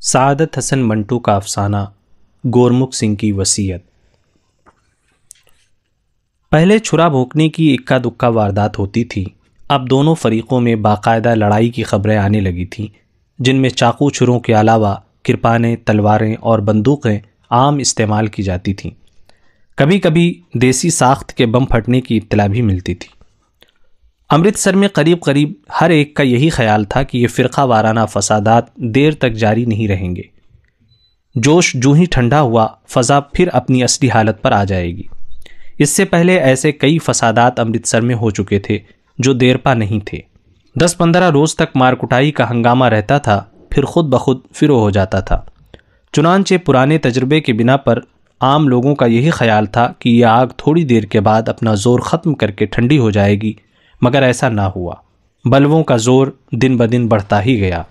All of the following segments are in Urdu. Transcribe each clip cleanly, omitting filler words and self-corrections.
سعادت حسن منٹو کا افسانہ گورمکھ سنگھ کی وصیت۔ پہلے چھرا بھونکنے کی اکا دکا واردات ہوتی تھی، اب دونوں فریقوں میں باقاعدہ لڑائی کی خبریں آنے لگی تھیں، جن میں چاقو چھروں کے علاوہ کرپانیں، تلواریں اور بندوقیں عام استعمال کی جاتی تھیں۔ کبھی کبھی دیسی ساخت کے بم پھٹنے کی اطلاع بھی ملتی تھی۔ امرتسر میں قریب ہر ایک کا یہی خیال تھا کہ یہ فرقہ وارانہ فسادات دیر تک جاری نہیں رہیں گے۔ جوش جو ہی ٹھنڈا ہوا، فضا پھر اپنی اصلی حالت پر آ جائے گی۔ اس سے پہلے ایسے کئی فسادات امرتسر میں ہو چکے تھے جو دیر پا نہیں تھے۔ 10-15 روز تک مار کٹائی کا ہنگامہ رہتا تھا، پھر خود بخود فرو ہو جاتا تھا۔ چنانچہ پرانے تجربے کے بنا پر عام لوگوں کا یہی خیال تھا کہ یہ آگ تھوڑی دیر کے بعد اپنا زور ختم کر کے ٹھنڈی ہو جائے گی، مگر ایسا نہ ہوا۔ بلووں کا زور دن بدن بڑھتا ہی گیا۔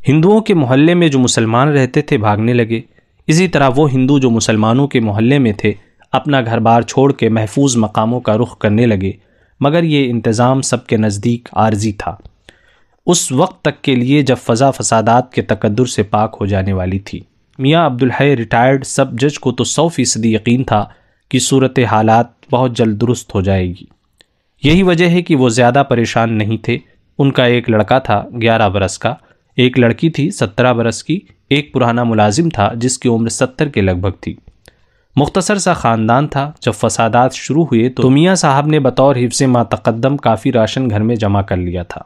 ہندوؤں کے محلے میں جو مسلمان رہتے تھے بھاگنے لگے، اسی طرح وہ ہندو جو مسلمانوں کے محلے میں تھے اپنا گھر بار چھوڑ کے محفوظ مقاموں کا رخ کرنے لگے، مگر یہ انتظام سب کے نزدیک عارضی تھا، اس وقت تک کے لیے جب فضا فسادات کے تکدر سے پاک ہو جانے والی تھی۔ میاں عبدالحی ریٹائرڈ سب جج کو تو 100% یقین تھا کہ صورت حالات بہت جلد درست ہو جائے گی۔ یہی وجہ ہے کہ وہ زیادہ پریشان نہیں تھے۔ ان کا ایک لڑکا تھا 11 برس کا، ایک لڑکی تھی 17 برس کی، ایک پرانا ملازم تھا جس کی عمر 70 کے لگ بھگ تھی۔ مختصر سا خاندان تھا۔ جب فسادات شروع ہوئے تو میاں صاحب نے بطور حفظ ما تقدم کافی راشن گھر میں جمع کر لیا تھا۔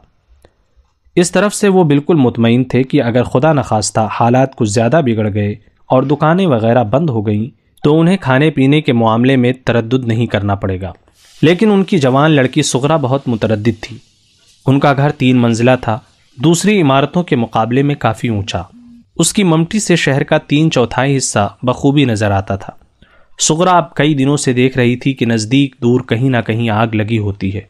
اس طرف سے وہ بالکل مطمئن تھے کہ اگر خدا نخواستہ حالات کچھ زیادہ بگڑ گئے اور دکانیں وغیرہ بند ہو گئیں تو انہیں کھانے پینے کے معاملے میں تردد نہیں کرنا پڑے گا۔ لیکن ان کی جوان لڑکی سغرا بہت متردد تھی۔ ان کا گھر 3 منزلہ تھا، دوسری عمارتوں کے مقابلے میں کافی اونچا۔ اس کی ممٹی سے شہر کا 3/4 حصہ بخوبی نظر آتا تھا۔ سغرا اب کئی دنوں سے دیکھ رہی تھی کہ نزدیک دور کہیں نہ کہیں آگ لگی ہوتی ہے۔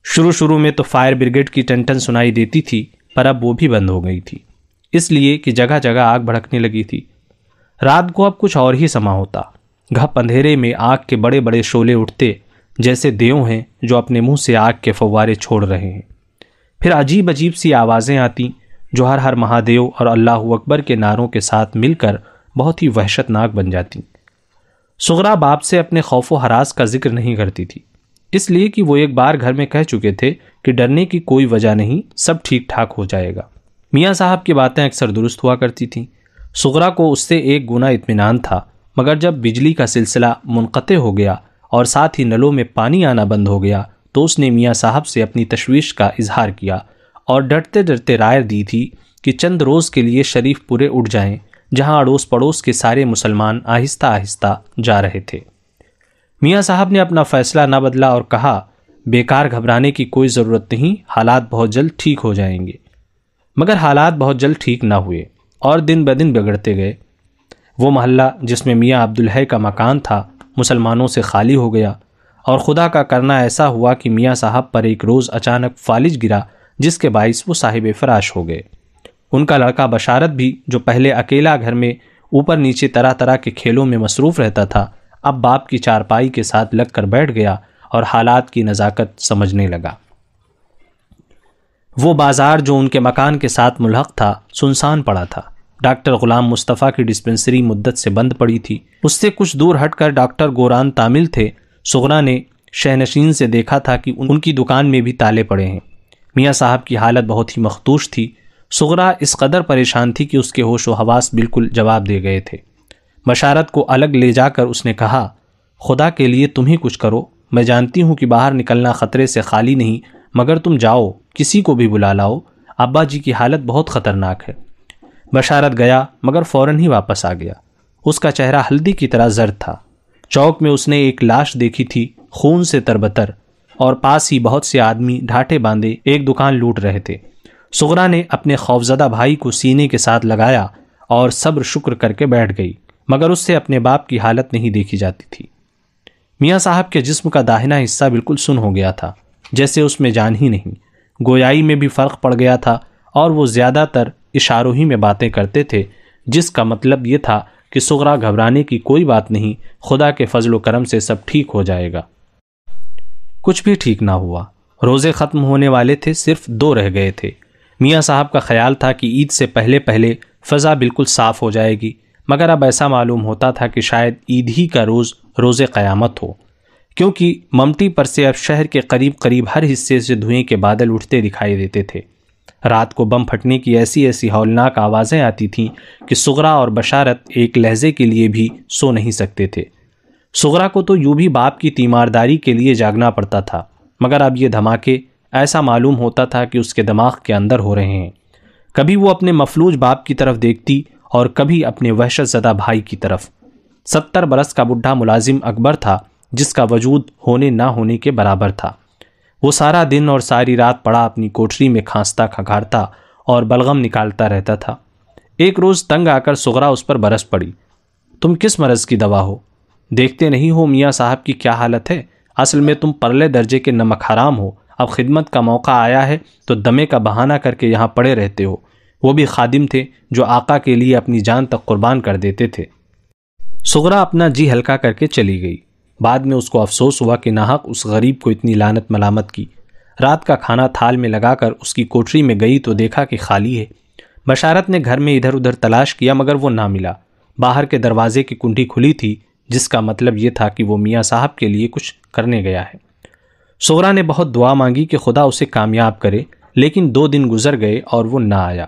شروع میں تو فائر بریگیڈ کی ٹن سنائی دیتی تھی، پر اب وہ بھی بند ہو گئی تھی، اس لیے کہ جگہ جگہ آگ بھڑکنے لگی تھی۔ رات کو اب کچھ اور ہی سما ہوتا۔ گھپ اندھیرے میں آگ کے بڑے بڑے شعلے اٹھتے، جیسے دیو ہیں جو اپنے منہ سے آگ کے فوارے چھوڑ رہے ہیں۔ پھر عجیب سی آوازیں آتی جو ہر ہر مہادیو اور اللہ اکبر کے نعروں کے ساتھ مل کر بہت ہی وحشت ناک بن جاتی۔ سغرا باپ سے اپنے خوف و ہراس کا ذکر نہیں کرتی تھی، اس لیے کہ وہ ایک بار گھر میں کہہ چکے تھے کہ ڈرنے کی کوئی وجہ نہیں، سب ٹھیک ٹھاک ہو جائے گا۔ میاں صاحب کی باتیں اکثر درست ہوا کرتی تھیں۔ سغرا کو اس سے ایک گنا اطمینان تھا، مگر جب بجلی کا سلسلہ منقطع ہو گیا اور ساتھ ہی نلوں میں پانی آنا بند ہو گیا تو اس نے میاں صاحب سے اپنی تشویش کا اظہار کیا اور ڈرتے ڈرتے رائے دی تھی کہ چند روز کے لیے شریف پورے اٹھ جائیں، جہاں اڑوس پڑوس کے سارے مسلمان آہستہ آہستہ جا رہے تھے۔ میاں صاحب نے اپنا فیصلہ نہ بدلا اور کہا، بیکار گھبرانے کی کوئی ضرورت نہیں، حالات بہت جلد ٹھیک ہو جائیں گے۔ مگر حالات بہت جلد ٹھیک نہ ہوئے اور دن بدن بگڑتے گئے۔ وہ محلہ جس میں میاں عبدالحی کا مکان تھا مسلمانوں سے خالی ہو گیا، اور خدا کا کرنا ایسا ہوا کہ میاں صاحب پر ایک روز اچانک فالج گرا، جس کے باعث وہ صاحب فراش ہو گئے۔ ان کا لڑکا بشارت بھی، جو پہلے اکیلا گھر میں اوپر نیچے طرح طرح کے کھیلوں میں مصروف رہتا تھا، اب باپ کی چارپائی کے ساتھ لگ کر بیٹھ گیا اور حالات کی نزاکت سمجھنے لگا۔ وہ بازار جو ان کے مکان کے ساتھ ملحق تھا سنسان پڑا تھا۔ ڈاکٹر غلام مصطفیٰ کی ڈسپنسری مدت سے بند پڑی تھی۔ اس سے کچھ دور ہٹ کر ڈاکٹر گوران تامل تھے۔ سغرا نے شہنشین سے دیکھا تھا کہ ان کی دکان میں بھی تالے پڑے ہیں۔ میاں صاحب کی حالت بہت ہی مخدوش تھی۔ سغرا اس قدر پریشان تھی کہ اس کے ہوش و حواس بالکل جواب دے گئے تھے۔ بشارت کو الگ لے جا کر اس نے کہا، خدا کے لیے تم ہی کچھ کرو، میں جانتی ہوں کہ باہر نکلنا خطرے سے خالی نہیں، مگر تم جاؤ، کسی کو بھی بلا لاؤ، ابا جی کی حالت بہت خطرناک ہے۔ بشارت گیا مگر فوراً ہی واپس آ گیا۔ اس کا چہرہ ہلدی کی طرح زرد تھا۔ چوک میں اس نے ایک لاش دیکھی تھی، خون سے تربتر، اور پاس ہی بہت سے آدمی ڈھاٹے باندھے ایک دکان لوٹ رہے تھے۔ سغرا نے اپنے خوفزدہ بھائی کو سینے کے ساتھ لگایا اور صبر شکر کر کے بیٹھ گئی، مگر اس سے اپنے باپ کی حالت نہیں دیکھی جاتی تھی۔ میاں صاحب کے جسم کا داہنا حصہ بالکل سن ہو گیا تھا، جیسے اس میں جان ہی نہیں۔ گویائی میں بھی فرق پڑ گیا تھا اور وہ زیادہ تر اشاروں ہی میں باتیں کرتے تھے، جس کا مطلب یہ تھا کہ سغرا گھبرانے کی کوئی بات نہیں، خدا کے فضل و کرم سے سب ٹھیک ہو جائے گا۔ کچھ بھی ٹھیک نہ ہوا۔ روزے ختم ہونے والے تھے، صرف 2 رہ گئے تھے۔ میاں صاحب کا خیال تھا کہ عید سے پہلے فضا بالکل صاف ہو جائے گی، مگر اب ایسا معلوم ہوتا تھا کہ شاید عید ہی کا روز قیامت ہو، کیونکہ ممٹی پر سے اب شہر کے قریب قریب ہر حصے سے دھوئیں کے بادل اٹھتے دکھائی دیتے تھے۔ رات کو بم پھٹنے کی ایسی ایسی ہولناک آوازیں آتی تھیں کہ صغرا اور بشارت ایک لہجے کے لیے بھی سو نہیں سکتے تھے۔ صغرا کو تو یوں بھی باپ کی تیمارداری کے لیے جاگنا پڑتا تھا، مگر اب یہ دھماکے ایسا معلوم ہوتا تھا کہ اس کے دماغ کے اندر ہو رہے ہیں۔ کبھی وہ اپنے مفلوج باپ کی طرف دیکھتی اور کبھی اپنے وحشت زدہ بھائی کی طرف۔ 70 برس کا بڈھا ملازم اکبر تھا، جس کا وجود ہونے نہ ہونے کے برابر تھا۔ وہ سارا دن اور ساری رات پڑا اپنی کوٹری میں کھانستا کھنگھارتا اور بلغم نکالتا رہتا تھا۔ ایک روز تنگ آ کر صغرا اس پر برس پڑی۔ تم کس مرض کی دوا ہو؟ دیکھتے نہیں ہو میاں صاحب کی کیا حالت ہے؟ اصل میں تم پرلے درجے کے نمک حرام ہو۔ اب خدمت کا موقع آیا ہے تو دمے کا بہانہ کر کے یہاں پڑے رہتے ہو۔ وہ بھی خادم تھے جو آقا کے لیے اپنی جان تک قربان کر دیتے تھے۔ صغرا اپنا جی ہلکا کر کے چلی گئی۔ بعد میں اس کو افسوس ہوا کہ ناحق اس غریب کو اتنی لعنت ملامت کی۔ رات کا کھانا تھال میں لگا کر اس کی کوٹری میں گئی تو دیکھا کہ خالی ہے۔ بشارت نے گھر میں ادھر ادھر تلاش کیا مگر وہ نہ ملا۔ باہر کے دروازے کی کنڈی کھلی تھی، جس کا مطلب یہ تھا کہ وہ میاں صاحب کے لیے کچھ کرنے گیا ہے۔ صغرا نے بہت دعا مانگی کہ خدا اسے کامیاب کرے، لیکن 2 دن گزر گئے اور وہ نہ آیا۔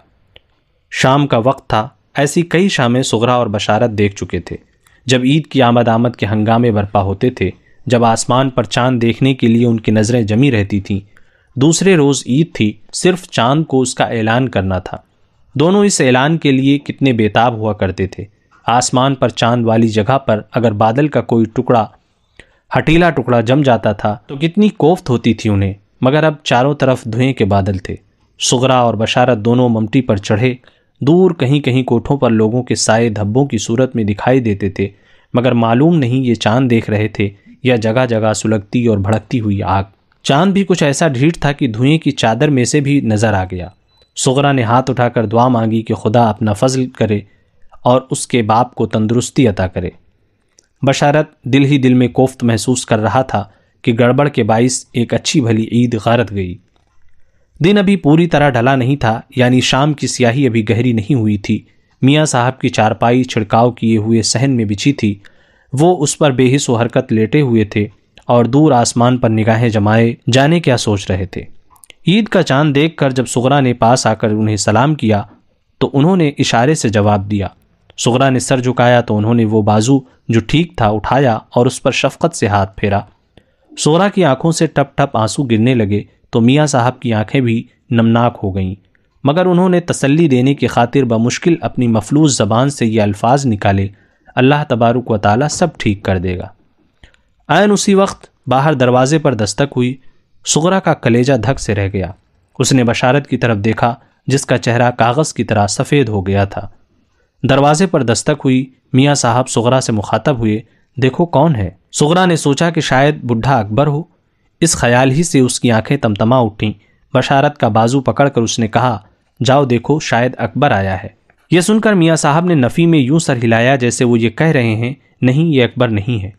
شام کا وقت تھا۔ ایسی کئی شامیں صغرا اور بشارت دیکھ چکے تھے۔ جب عید کی آمد کے ہنگامے برپا ہوتے تھے، جب آسمان پر چاند دیکھنے کے لیے ان کی نظریں جمی رہتی تھیں۔ دوسرے روز عید تھی، صرف چاند کو اس کا اعلان کرنا تھا۔ دونوں اس اعلان کے لیے کتنے بےتاب ہوا کرتے تھے۔ آسمان پر چاند والی جگہ پر اگر بادل کا کوئی ہٹیلا ٹکڑا جم جاتا تھا تو کتنی کوفت ہوتی تھی انہیں، مگر اب چاروں طرف دھوئیں کے بادل تھے۔ صغرا اور بشارت دونوں ممٹی پر چڑھے۔ دور کہیں کہیں کوٹھوں پر لوگوں کے سائے دھبوں کی صورت میں دکھائی دیتے تھے، مگر معلوم نہیں یہ چاند دیکھ رہے تھے یا جگہ جگہ سلگتی اور بھڑکتی ہوئی آگ۔ چاند بھی کچھ ایسا ڈھیٹ تھا کہ دھوئیں کی چادر میں سے بھی نظر آ گیا۔ صغرا نے ہاتھ اٹھا کر دعا مانگی کہ خدا اپنا فضل کرے اور اس کے باپ کو تندرستی عطا کرے۔ بشارت دل ہی دل میں کوفت محسوس کر رہا تھا کہ گڑبڑ کے باعث ایک اچھی بھلی عید غارت گئی۔ دن ابھی پوری طرح ڈھلا نہیں تھا، یعنی شام کی سیاہی ابھی گہری نہیں ہوئی تھی۔ میاں صاحب کی چارپائی چھڑکاؤ کیے ہوئے صحن میں بچھی تھی۔ وہ اس پر بے حس و حرکت لیٹے ہوئے تھے اور دور آسمان پر نگاہیں جمائے جانے کیا سوچ رہے تھے۔ عید کا چاند دیکھ کر جب صغرا نے پاس آ کر انہیں سلام کیا تو انہوں نے اشارے سے جواب دیا۔ صغرا نے سر جھکایا تو انہوں نے وہ بازو جو ٹھیک تھا اٹھایا اور اس پر شفقت سے ہاتھ پھیرا۔ صغرا کی آنکھوں سے ٹپ ٹپ آنسو گرنے لگے تو میاں صاحب کی آنکھیں بھی نمناک ہو گئیں، مگر انہوں نے تسلی دینے کی خاطر بمشکل اپنی مفلوج زبان سے یہ الفاظ نکالے، اللہ تبارک و تعالی سب ٹھیک کر دے گا۔ عین اسی وقت باہر دروازے پر دستک ہوئی۔ صغرا کا کلیجہ دھک سے رہ گیا۔ اس نے بشارت کی طرف دیکھا جس کا چہرہ کاغذ کی طرح سفید ہو گیا تھا۔ دروازے پر دستک ہوئی۔ میاں صاحب صغرا سے مخاطب ہوئے، دیکھو کون ہے؟ صغرا نے سوچا کہ شاید بڈھا اکبر ہو۔ اس خیال ہی سے اس کی آنکھیں تمتما اٹھیں۔ بشارت کا بازو پکڑ کر اس نے کہا، جاؤ دیکھو شاید اکبر آیا ہے۔ یہ سن کر میاں صاحب نے نفی میں یوں سر ہلایا جیسے وہ یہ کہہ رہے ہیں، نہیں یہ اکبر نہیں ہے۔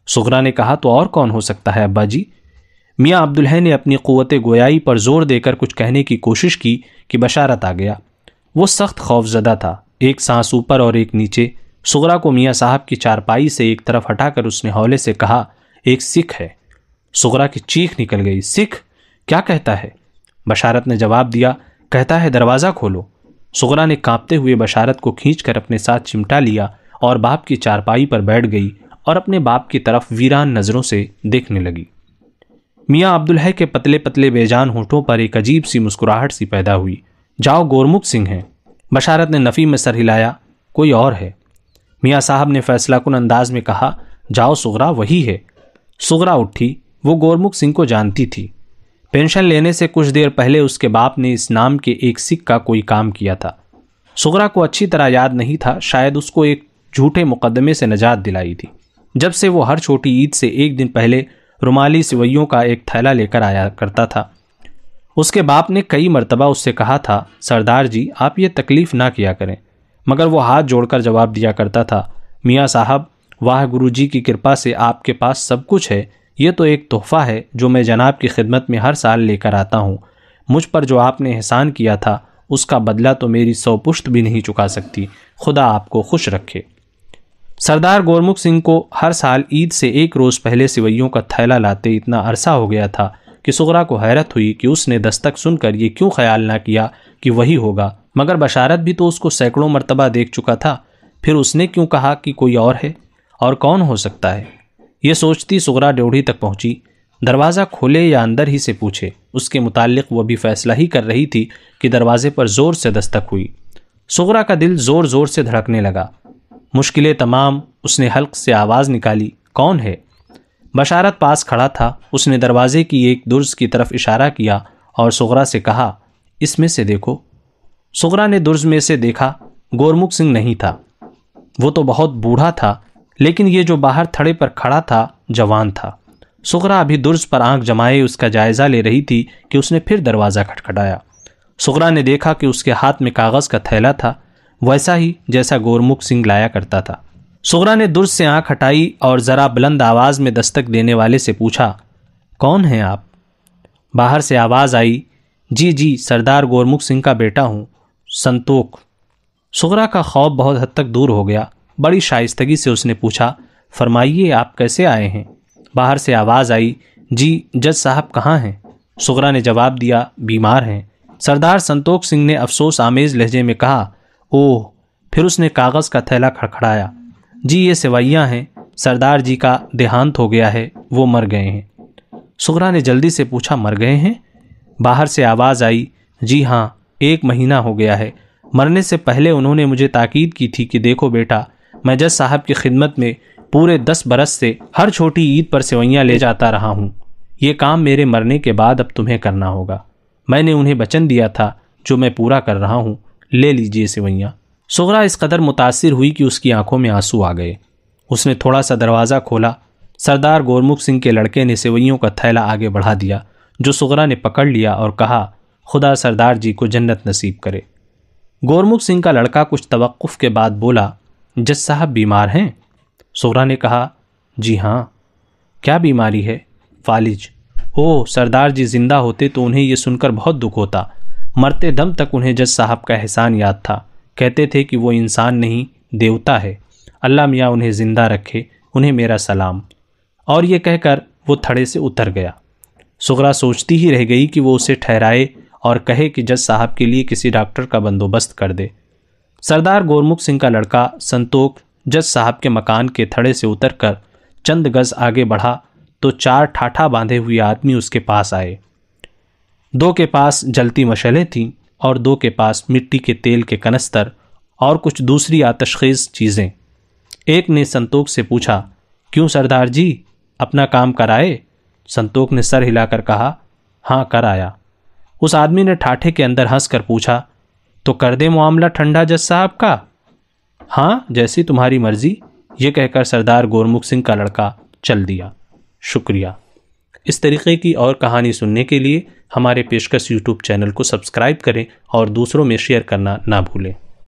صغرا نے کہا، تو اور کون ہو سکتا ہے ابا جی؟ میاں عبدالحی نے اپنی قوت گویائی پر زور دے کر کچھ کہنے کی کوشش کی کہ بشارت آ گیا۔ وہ سخت خوف زدہ تھا، ایک سانس اوپر اور ایک نیچے۔ صغرا کو میاں صاحب کی چارپائی سے ایک طرف ہٹا کر اس نے ہولے سے کہا، ایک سکھ ہے۔ صغرا کی چیخ نکل گئی، سکھ؟ کیا کہتا ہے؟ بشارت نے جواب دیا، کہتا ہے دروازہ کھولو۔ صغرا نے کانپتے ہوئے بشارت کو کھینچ کر اپنے ساتھ چمٹا لیا اور باپ کی چارپائی پر بیٹھ گئی اور اپنے باپ کی طرف ویران نظروں سے دیکھنے لگی۔ میاں عبدالحی کے پتلے پتلے بے جان ہونٹوں پر ایک عجیب سی مسکراہٹ سی پیدا ہوئی۔ جاؤ گورمکھ سنگھ ہیں۔ بشارت نے نفی میں سر ہلایا، کوئی اور ہے۔ میاں صاحب نے فیصلہ کن انداز میں کہا، جاؤ صغرا وہی ہے۔ صغرا اٹھی، وہ گورمکھ سنگھ کو جانتی تھی۔ پینشن لینے سے کچھ دیر پہلے اس کے باپ نے اس نام کے ایک سکھ کا کوئی کام کیا تھا۔ صغرا کو اچھی طرح یاد نہیں تھا، شاید اس کو ایک جھوٹے مقدمے سے نجات دلائی تھی، جب سے وہ ہر چھوٹی عید سے ایک دن پہلے رومالی سوئیوں کا ایک تھیلا لے کر آیا کرتا تھا۔ اس کے باپ نے کئی مرتبہ اس سے کہا تھا، سردار جی آپ یہ تکلیف نہ کیا کریں، مگر وہ ہاتھ جوڑ کر جواب دیا کرتا تھا، میاں صاحب واہ گرو جی کی کرپا سے آپ کے پاس سب کچھ ہے، یہ تو ایک تحفہ ہے جو میں جناب کی خدمت میں ہر سال لے کر آتا ہوں۔ مجھ پر جو آپ نے احسان کیا تھا اس کا بدلہ تو میری 100 پشت بھی نہیں چکا سکتی، خدا آپ کو خوش رکھے۔ سردار گورمکھ سنگھ کو ہر سال عید سے 1 روز پہلے سوئیوں کا تھیلا لاتے اتنا عرصہ ہو گیا تھا کہ سغرا کو حیرت ہوئی کہ اس نے دستک سن کر یہ کیوں خیال نہ کیا کہ وہی ہوگا، مگر بشارت بھی تو اس کو سینکڑوں مرتبہ دیکھ چکا تھا، پھر اس نے کیوں کہا کہ کوئی اور ہے، اور کون ہو سکتا ہے؟ یہ سوچتی سغرا ڈیوڑھی تک پہنچی۔ دروازہ کھولے یا اندر ہی سے پوچھے، اس کے متعلق وہ بھی فیصلہ ہی کر رہی تھی کہ دروازے پر زور سے دستک ہوئی۔ سغرا کا دل زور زور سے دھڑکنے لگا۔ مشکلیں تمام، اس نے حلق سے آواز نکالی، کون ہے؟ بشارت پاس کھڑا تھا۔ اس نے دروازے کی ایک درز کی طرف اشارہ کیا اور سغرا سے کہا، اس میں سے دیکھو۔ سغرا نے درز میں سے دیکھا، گورمکھ سنگھ نہیں تھا۔ وہ تو بہت بوڑھا تھا، لیکن یہ جو باہر تھڑے پر کھڑا تھا جوان تھا۔ سغرا ابھی درز پر آنکھ جمائے اس کا جائزہ لے رہی تھی کہ اس نے پھر دروازہ کھٹکھٹایا۔ سغرا نے دیکھا کہ اس کے ہاتھ میں کاغذ کا تھیلا تھا، ویسا ہی جیسا گورمکھ سنگھ لایا کرتا تھا۔ سغرا نے درز سے آنکھ ہٹائی اور ذرا بلند آواز میں دستک دینے والے سے پوچھا، کون ہیں آپ؟ باہر سے آواز آئی، جی سردار گورمکھ سنگھ کا بیٹا ہوں، سنتوک۔ سغرا کا خوف بہت حد تک دور ہو گیا۔ بڑی شائستگی سے اس نے پوچھا، فرمائیے آپ کیسے آئے ہیں؟ باہر سے آواز آئی، جی جج صاحب کہاں ہیں؟ سغرا نے جواب دیا، بیمار ہیں۔ سردار سنتوک سنگھ نے افسوس آمیز لہجے میں کہا، اوہ۔ پھر اس نے کاغذ کا تھیلا کھڑکھڑایا، جی یہ سوئیاں ہیں، سردار جی کا دیہانت ہو گیا ہے، وہ مر گئے ہیں۔ سغرا نے جلدی سے پوچھا، مر گئے ہیں؟ باہر سے آواز آئی، جی ہاں، 1 مہینہ ہو گیا ہے۔ مرنے سے پہلے انہوں نے مجھے تاکید کی تھی کہ دیکھو بیٹا، میں جج صاحب کی خدمت میں پورے 10 برس سے ہر چھوٹی عید پر سوئیاں لے جاتا رہا ہوں۔ یہ کام میرے مرنے کے بعد اب تمہیں کرنا ہوگا۔ میں نے انہیں وچن دیا تھا جو میں پورا کر رہا ہوں، لے لیجئے سوئیاں۔ سغرا اس قدر متاثر ہوئی کہ اس کی آنکھوں میں آنسو آ گئے۔ اس نے تھوڑا سا دروازہ کھولا۔ سردار گورمکھ سنگھ کے لڑکے نے سوئیوں کا تھیلا آگے بڑھا دیا، جو سغرا نے پکڑ لیا اور کہا، خدا سردار جی کو جنت نصیب کرے۔ گورمکھ سنگھ کا لڑکا کچھ توقف کے بعد بولا، جج صاحب بیمار ہیں؟ سغرا نے کہا، جی ہاں۔ کیا بیماری ہے؟ فالج۔ اوہ، سردار جی زندہ ہوتے تو انہیں یہ سن کر بہت دکھ ہوتا۔ مرتے دم تک انہیں جج صاحب کا احسان یاد تھا، کہتے تھے کہ وہ انسان نہیں دیوتا ہے، اللہ میاں انہیں زندہ رکھے، انہیں میرا سلام۔ اور یہ کہہ کر وہ تھڑے سے اتر گیا۔ سغرا سوچتی ہی رہ گئی کہ وہ اسے ٹھہرائے اور کہے کہ جج صاحب کے لیے کسی ڈاکٹر کا بندوبست کر دے۔ سردار گورمکھ سنگھ کا لڑکا سنتوک جج صاحب کے مکان کے تھڑے سے اتر کر چند گز آگے بڑھا تو 4 ٹھاٹھا باندھے ہوئے آدمی اس کے پاس آئے۔ 2 کے پاس جلتی مشعلیں تھیں اور 2 کے پاس مٹی کے تیل کے کنستر اور کچھ دوسری آتش خیز چیزیں۔ ایک نے سنتوک سے پوچھا، کیوں سردار جی، اپنا کام کرائے؟ سنتوک نے سر ہلا کر کہا، ہاں کر آیا۔ اس آدمی نے ٹھاٹھے کے اندر ہنس کر پوچھا، تو کر دے معاملہ ٹھنڈا جج صاحب کا؟ ہاں، جیسی تمہاری مرضی۔ یہ کہہ کر سردار گورمکھ سنگھ کا لڑکا چل دیا۔ شکریہ۔ اس طریقے کی اور کہانی سننے کے لیے ہمارے پیشکش یوٹیوب چینل کو سبسکرائب کریں اور دوسروں میں شیئر کرنا نہ بھولیں۔